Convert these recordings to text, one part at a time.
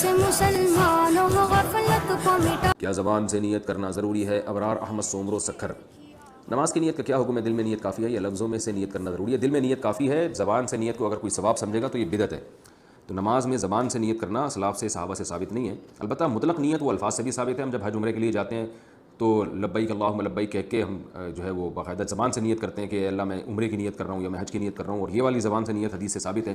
سے مسلمانوں غفلت کو مٹا۔ کیا زبان سے نیت کرنا ضروری ہے؟ ابرار احمد سومرو سکھر۔ نماز کی نیت کا کیا حکم ہے؟ دل میں نیت کافی ہے یا لفظوں میں سے نیت کرنا ضروری ہے؟ دل میں نیت کافی ہے، زبان سے نیت کو اگر کوئی ثواب سمجھے گا تو یہ بدعت ہے۔ تو نماز میں زبان سے نیت کرنا اسلاف سے صحابہ سے ثابت نہیں ہے۔ البتہ مطلق نیت وہ الفاظ سے بھی ثابت ہے۔ ہم جب حج عمرے کے لیے جاتے ہیں تو لبیک اللہم لبیک کہہ کے ہم جو ہے وہ باقاعدہ زبان سے نیت کرتے ہیں کہ اللہ میں عمرے کی نیت کر رہا ہوں یا میں حج کی نیت کر رہا ہوں، اور یہ والی زبان سے نیت حدیث سے ثابت ہے۔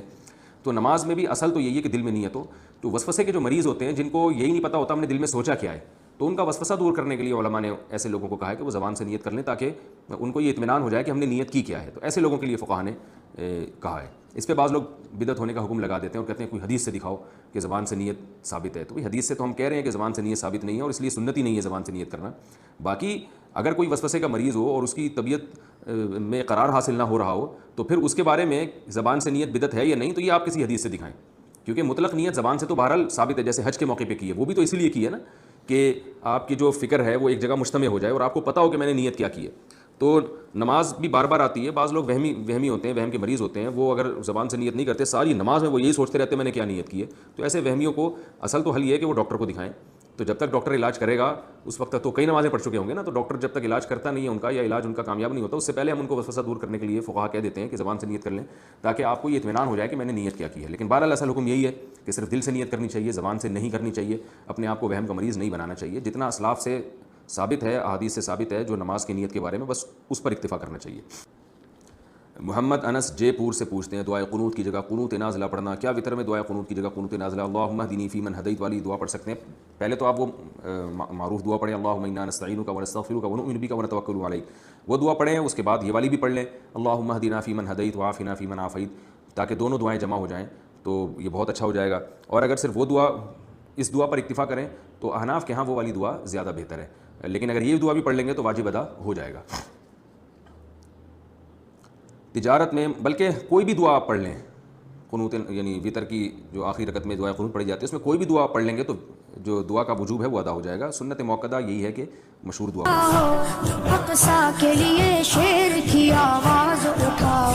تو نماز میں بھی اصل تو یہی ہے کہ دل میں نیت ہو۔ تو وسوسے کے جو مریض ہوتے ہیں جن کو یہی نہیں پتہ ہوتا ہم نے دل میں سوچا کیا ہے، تو ان کا وسوسہ دور کرنے کے لیے علماء نے ایسے لوگوں کو کہا ہے کہ وہ زبان سے نیت کر لیں تاکہ ان کو یہ اطمینان ہو جائے کہ ہم نے نیت کی کیا ہے۔ تو ایسے لوگوں کے لیے فقہاء نے کہا ہے۔ اس پہ بعض لوگ بدعت ہونے کا حکم لگا دیتے ہیں اور کہتے ہیں کوئی حدیث سے دکھاؤ کہ زبان سے نیت ثابت ہے۔ تو حدیث سے تو ہم کہہ رہے ہیں کہ زبان سے نیت ثابت نہیں ہے، اور اس لیے سنت ہی نہیں ہے زبان سے نیت کرنا۔ باقی اگر کوئی وسوسے کا مریض ہو اور اس کی طبیعت میں قرار حاصل نہ ہو رہا ہو تو پھر اس کے بارے میں زبان سے نیت بدعت ہے یا نہیں تو یہ آپ کسی حدیث سے دکھائیں، کیونکہ مطلق نیت زبان سے تو بہرحال ثابت ہے۔ جیسے حج کے موقع پہ کی ہے، وہ بھی تو اسی لیے کی ہے نا کہ آپ کی جو فکر ہے وہ ایک جگہ مجتمع ہو جائے اور آپ کو پتہ ہو کہ میں نے نیت کیا کی ہے۔ تو نماز بھی بار بار آتی ہے، بعض لوگ وہمی ہوتے ہیں، وہم کے مریض ہوتے ہیں، وہ اگر زبان سے نیت نہیں کرتے ساری نماز میں وہ یہی سوچتے رہتے ہیں میں نے کیا نیت کی ہے۔ تو ایسے وہمیوں کو اصل تو حل یہ ہے کہ وہ ڈاکٹر کو دکھائیں۔ تو جب تک ڈاکٹر علاج کرے گا اس وقت تک تو کئی نمازیں پڑھ چکے ہوں گے نا، تو ڈاکٹر جب تک علاج کرتا نہیں ہے ان کا یا علاج ان کا کامیاب نہیں ہوتا، اس سے پہلے ہم ان کو وسوسہ دور کرنے کے لیے فقہاء کہہ دیتے ہیں کہ زبان سے نیت کر لیں تاکہ آپ کو یہ اطمینان ہو جائے کہ میں نے نیت کیا کی ہے۔ لیکن بہرحال اصل حکم یہی ہے کہ صرف دل سے نیت کرنی چاہیے، زبان سے نہیں کرنی چاہیے، اپنے آپ کو وہم کا مریض نہیں بنانا چاہیے۔ جتنا اسلاف سے ثابت ہے، احادیث سے ثابت ہے جو نماز کی نیت کے بارے میں، بس اس پر اکتفا کرنا چاہیے۔ محمد انس جے پور سے پوچھتے ہیں دعائے قنوت کی جگہ قنوت نازلہ پڑھنا، کیا وطر میں دعائے قنوت کی جگہ قنوت نازلہ اللہم اہدنی فیمن ہدیت والی دعا پڑھ سکتے ہیں؟ پہلے تو آپ وہ معروف دعا پڑھیں اللہم انا نستعینک ونستغفرک ونؤمن بک ونتوکل علیک، وہ دعا پڑھیں، اس کے بعد یہ والی بھی پڑھ لیں اللہم اہدنا فیمن ہدیت وعافنا فیمن عافیت، تاکہ دونوں دعائیں جمع ہو جائیں تو یہ بہت اچھا ہو جائے گا۔ اور اگر صرف وہ دعا اس دعا پر اکتفا کریں تو احناف کے ہاں وہ والی دعا زیادہ بہتر ہے، لیکن اگر یہ دعا بھی پڑھ لیں گے تو واجب ادا ہو جائے گا۔ تجارت میں بلکہ کوئی بھی دعا آپ پڑھ لیں، قنوت یعنی وطر کی جو آخری رکعت میں دعائے قنوت پڑھی جاتی ہے اس میں کوئی بھی دعا آپ پڑھ لیں گے تو جو دعا کا وجوب ہے وہ ادا ہو جائے گا۔ سنت موقدہ یہی ہے کہ مشہور دعا اقصی کے لیے شیر کی آواز اٹھاؤ۔